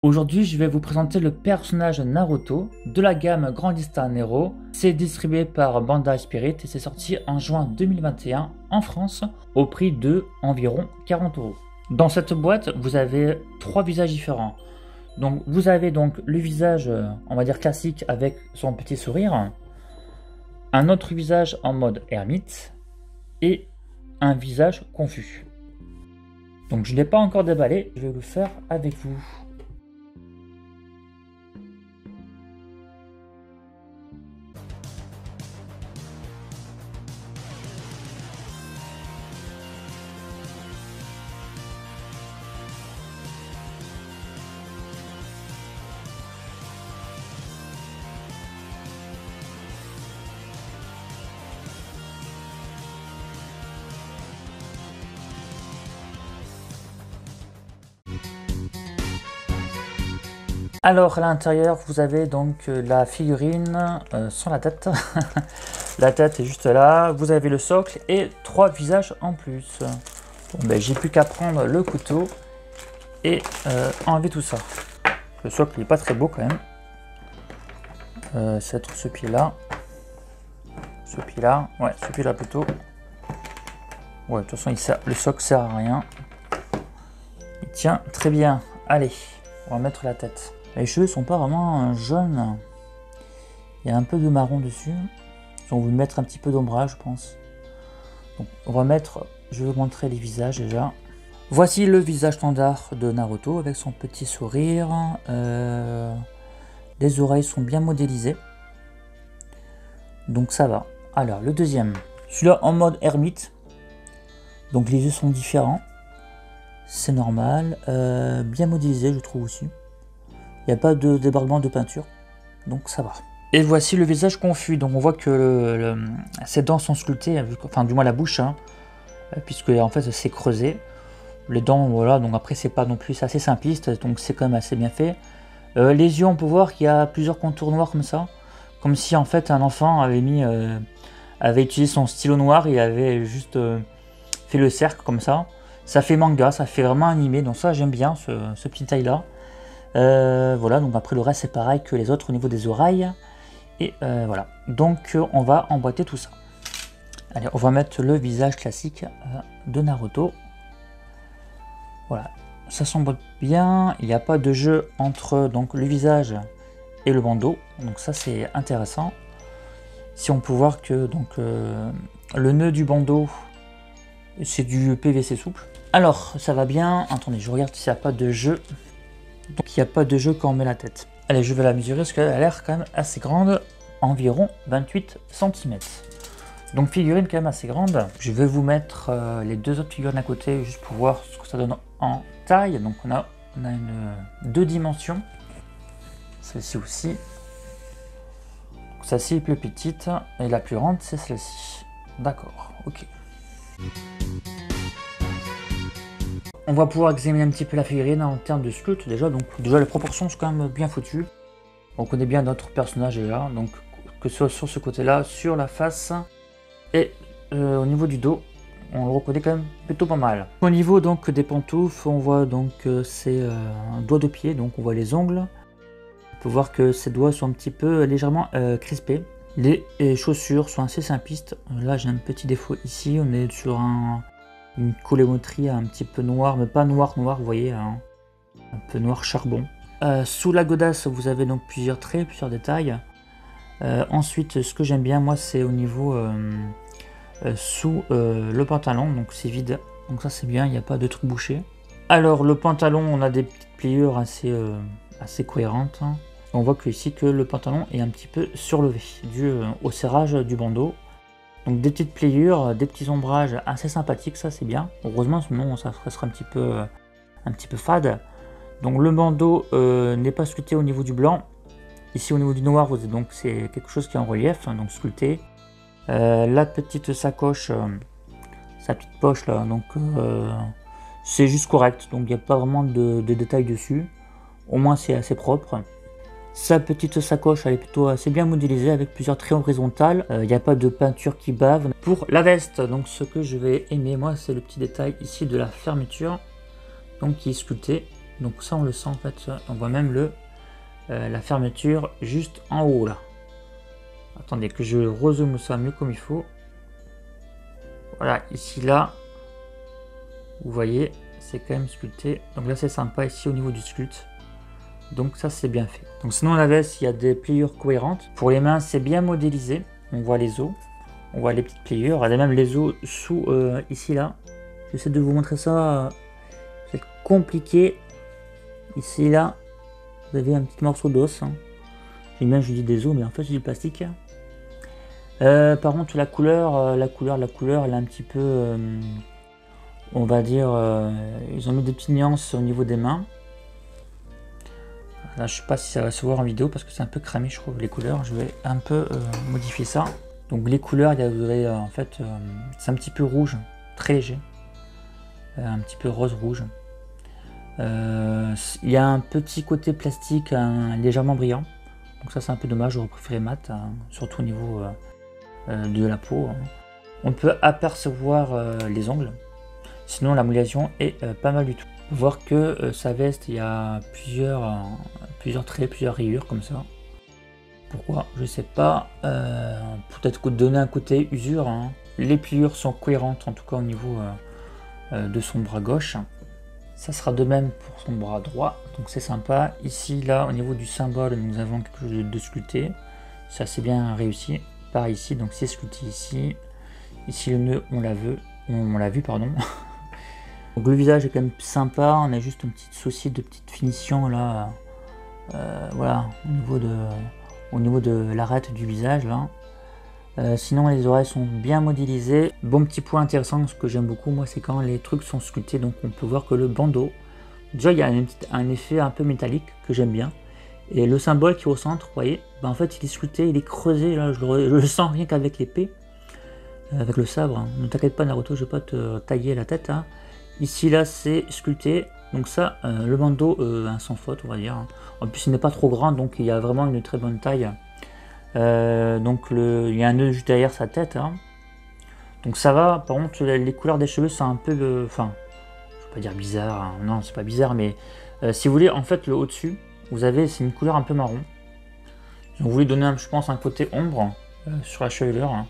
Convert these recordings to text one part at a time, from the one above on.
Aujourd'hui, je vais vous présenter le personnage Naruto de la gamme Grandista Nero. C'est distribué par Bandai Spirit et c'est sorti en juin 2021 en France au prix de environ 40 €. Dans cette boîte, vous avez 3 visages différents. Donc, vous avez donc le visage, on va dire classique avec son petit sourire, un autre visage en mode ermite et un visage confus. Donc, je ne l'ai pas encore déballé, je vais le faire avec vous. Alors à l'intérieur vous avez donc la figurine sans la tête. La tête est juste là, vous avez le socle et 3 visages en plus. Bon, ben, j'ai plus qu'à prendre le couteau et enlever tout ça. Le socle n'est pas très beau quand même. C'est ce pied là. Ce pied là, ouais, ce pied là plutôt. Ouais, de toute façon le socle sert à rien. Il tient très bien. Allez, on va mettre la tête. Les cheveux sont pas vraiment jaunes. Il y a un peu de marron dessus. On va mettre un petit peu d'ombrage, je pense. Donc, on va mettre. Je vais vous montrer les visages déjà. Voici le visage standard de Naruto avec son petit sourire. Les oreilles sont bien modélisées. Donc ça va. Alors le deuxième. Celui-là en mode ermite. Donc les yeux sont différents. C'est normal. Bien modélisé, je trouve aussi. Il n'y a pas de débordement de peinture, donc ça va. Et voici le visage confus, donc on voit que ses dents sont sculptées, enfin du moins la bouche, hein, puisque en fait c'est creusé. Les dents, voilà, donc après c'est pas non plus, c'est assez simpliste, donc c'est quand même assez bien fait. Les yeux, on peut voir qu'il y a plusieurs contours noirs comme ça, comme si en fait un enfant avait utilisé son stylo noir et avait juste fait le cercle comme ça. Ça fait manga, ça fait vraiment animé, donc ça j'aime bien ce petit taille là. Voilà, donc après le reste c'est pareil que les autres au niveau des oreilles. Et voilà, donc on va emboîter tout ça. Allez, on va mettre le visage classique de Naruto. Voilà, ça s'emboîte bien. Il n'y a pas de jeu entre donc le visage et le bandeau. Donc ça c'est intéressant. Si on peut voir que donc le nœud du bandeau c'est du PVC souple. Alors ça va bien. Attendez, je regarde s'il n'y a pas de jeu. Donc il n'y a pas de jeu quand on met la tête. Allez, je vais la mesurer parce qu'elle a l'air quand même assez grande, environ 28 cm. Donc figurine quand même assez grande. Je vais vous mettre les deux autres figurines à côté juste pour voir ce que ça donne en taille. Donc on a deux dimensions. Celle-ci aussi. Celle-ci est plus petite et la plus grande c'est celle-ci. D'accord, ok. On va pouvoir examiner un petit peu la figurine en termes de sculpte déjà. Donc déjà les proportions sont quand même bien foutues. On connaît bien notre personnage là. Donc que ce soit sur ce côté-là, sur la face et au niveau du dos, on le reconnaît quand même plutôt pas mal. Au niveau donc des pantoufles, on voit donc c'est un doigt de pied, donc on voit les ongles. On peut voir que ces doigts sont un petit peu légèrement crispés. Les chaussures sont assez simplistes. Là j'ai un petit défaut ici, on est sur une colorimétrie un petit peu noire, mais pas noir, vous voyez, hein, un peu noir charbon. Sous la godasse, vous avez donc plusieurs traits, plusieurs détails. Ensuite, ce que j'aime bien, moi, c'est au niveau sous le pantalon, donc c'est vide. Donc ça, c'est bien, il n'y a pas de truc bouché. Alors, le pantalon, on a des petites pliures assez cohérentes. On voit que ici que le pantalon est un petit peu surlevé, dû au serrage du bandeau. Donc des petites pliures, des petits ombrages assez sympathiques, ça c'est bien. Heureusement, sinon ça serait un petit peu fade. Donc le bandeau n'est pas sculpté au niveau du blanc. Ici au niveau du noir, donc c'est quelque chose qui est en relief, hein, donc sculpté. La petite sacoche, sa petite poche là, donc c'est juste correct. Donc il n'y a pas vraiment de détails dessus. Au moins c'est assez propre. Sa petite sacoche, elle est plutôt assez bien modélisée avec plusieurs traits horizontales. Il n'y a pas de peinture qui bave. Pour la veste, donc ce que je vais aimer moi, c'est le petit détail ici de la fermeture, donc qui est sculpté. Donc ça on le sent en fait, on voit même la fermeture juste en haut là. Attendez que je rezoome ça mieux comme il faut. Voilà, ici là, vous voyez, c'est quand même sculpté. Donc là c'est sympa ici au niveau du sculpte. Donc ça c'est bien fait. Donc sinon la veste, il y a des pliures cohérentes. Pour les mains c'est bien modélisé. On voit les os, on voit les petites pliures. Il y a même les os sous ici là. J'essaie de vous montrer ça. C'est compliqué. Ici là, vous avez un petit morceau d'os. Hein. J'aime bien, je dis des os, mais en fait c'est du plastique. Par contre la couleur, elle est un petit peu, on va dire, ils ont mis des petites nuances au niveau des mains. Là je sais pas si ça va se voir en vidéo parce que c'est un peu cramé je trouve les couleurs. Je vais un peu modifier ça. Donc les couleurs, il y a, vous avez, en fait, c'est un petit peu rouge, très léger, un petit peu rose rouge. Il y a un petit côté plastique légèrement brillant. Donc ça c'est un peu dommage, j'aurais préféré mat, surtout au niveau de la peau. On peut apercevoir les ongles. Sinon la modélisation est pas mal du tout. On peut voir que sa veste, il y a plusieurs traits, plusieurs rayures comme ça. Pourquoi? Je sais pas. Peut-être donner un côté usure. Hein. Les pliures sont cohérentes en tout cas au niveau de son bras gauche. Ça sera de même pour son bras droit. Donc c'est sympa. Ici là au niveau du symbole nous avons quelque chose de sculpté. C'est assez bien réussi. Pareil ici, donc c'est sculpté ici. Ici le nœud on l'a vu pardon. Donc le visage est quand même sympa, on a juste une petite souci de petite finition là, voilà, au niveau de l'arête du visage là. Sinon les oreilles sont bien modélisées. Bon petit point intéressant, ce que j'aime beaucoup moi, c'est quand les trucs sont sculptés, donc on peut voir que le bandeau, déjà il y a un effet un peu métallique que j'aime bien. Et le symbole qui est au centre, vous voyez, bah en fait il est sculpté, il est creusé, là je le sens rien qu'avec l'épée, avec le sabre. Hein. Ne t'inquiète pas Naruto, je vais pas te tailler la tête. Hein. Ici là c'est sculpté, donc ça, le bandeau sans faute on va dire. En plus il n'est pas trop grand, donc il y a vraiment une très bonne taille. Donc il y a un nœud juste derrière sa tête. Hein. Donc ça va, par contre les couleurs des cheveux sont un peu, enfin, je vais pas dire bizarre, hein. Non c'est pas bizarre, mais si vous voulez, en fait le au-dessus, vous avez, c'est une couleur un peu marron. Ils ont voulu donner, je pense, un côté ombre sur la chevelure. Hein.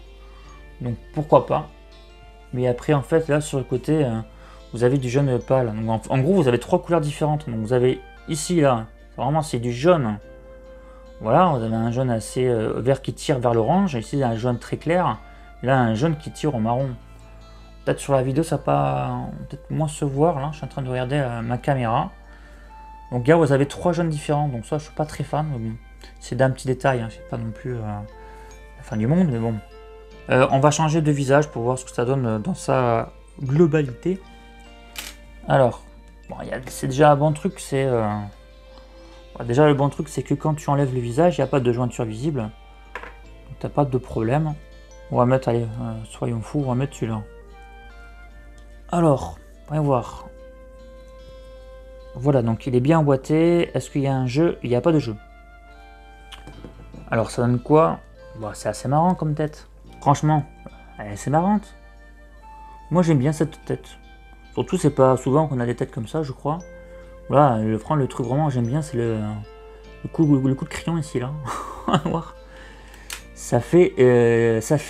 Donc pourquoi pas. Mais après en fait là sur le côté, vous avez du jaune pâle. Donc, en gros vous avez trois couleurs différentes. Donc vous avez ici là, vraiment c'est du jaune. Voilà, vous avez un jaune assez vert qui tire vers l'orange. Ici un jaune très clair. Et là un jaune qui tire au marron. Peut-être sur la vidéo ça va pas peut-être moins se voir. Là je suis en train de regarder ma caméra. Donc là vous avez trois jaunes différents. Donc ça je suis pas très fan. Bon, c'est d'un petit détail. Hein. C'est pas non plus la fin du monde, mais bon. On va changer de visage pour voir ce que ça donne dans sa globalité. Alors, bon, c'est déjà un bon truc, c'est... déjà le bon truc c'est que quand tu enlèves le visage, il n'y a pas de jointure visible. Donc t'as pas de problème. On va mettre, allez, soyons fous, on va mettre celui-là. Alors, on va voir. Voilà, donc il est bien emboîté. Est-ce qu'il y a un jeu? Il n'y a pas de jeu. Alors ça donne quoi? Bon, c'est assez marrant comme tête. Franchement, elle est assez marrante. Moi j'aime bien cette tête. Surtout c'est pas souvent qu'on a des têtes comme ça je crois. Voilà, le truc vraiment j'aime bien c'est le coup de crayon ici là. En noir. Ça fait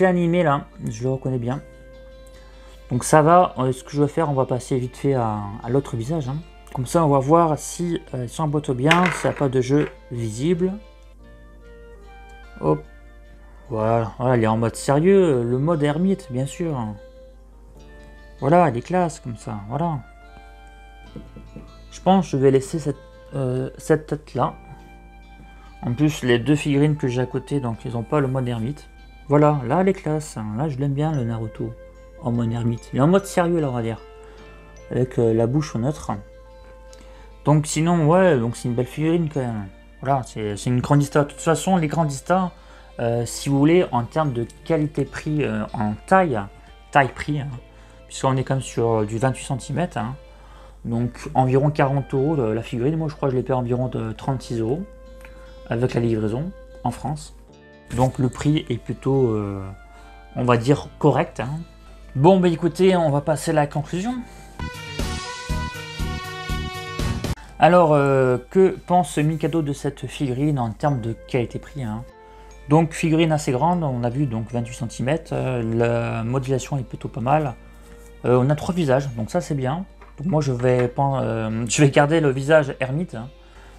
animé là, je le reconnais bien. Donc ça va, ce que je vais faire, on va passer vite fait à l'autre visage. Hein. Comme ça on va voir si ils s'emboîtent bien, s'il n'y a pas de jeu visible. Hop. Voilà, elle est en mode sérieux, le mode ermite, bien sûr. Voilà, elle est classe, comme ça, voilà. Je pense que je vais laisser cette tête-là. En plus, les deux figurines que j'ai à côté, donc ils n'ont pas le mode ermite. Voilà, là, elle est classe. Là, je l'aime bien, le Naruto, en mode ermite. Il est en mode sérieux, là, on va dire. Avec la bouche neutre. Donc, sinon, ouais, donc c'est une belle figurine, quand même. Voilà, c'est une grandista. De toute façon, les grandistas... si vous voulez, en termes de qualité-prix en taille-prix, hein, puisqu'on est quand même sur du 28 cm, hein, donc environ 40 € la figurine. Moi je crois que je l'ai payé environ de 36 € avec la livraison en France. Donc le prix est plutôt, on va dire, correct. Hein. Bon, bah écoutez, on va passer à la conclusion. Alors, que pense Mikado de cette figurine en termes de qualité-prix, hein? Donc figurine assez grande, on a vu donc 28 cm, la modélisation est plutôt pas mal. On a 3 visages, donc ça c'est bien. Donc moi je vais garder le visage ermite, hein.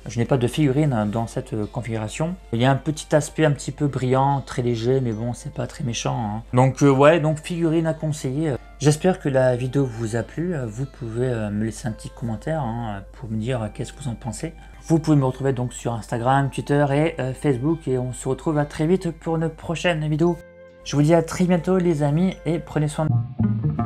Je n'ai pas de figurine dans cette configuration. Il y a un petit aspect un petit peu brillant, très léger, mais bon, c'est pas très méchant, hein. Donc ouais, donc figurine à conseiller. J'espère que la vidéo vous a plu. Vous pouvez me laisser un petit commentaire, hein, pour me dire qu'est-ce que vous en pensez. Vous pouvez me retrouver donc sur Instagram, Twitter et Facebook. Et on se retrouve à très vite pour une prochaine vidéo. Je vous dis à très bientôt les amis et prenez soin de vous.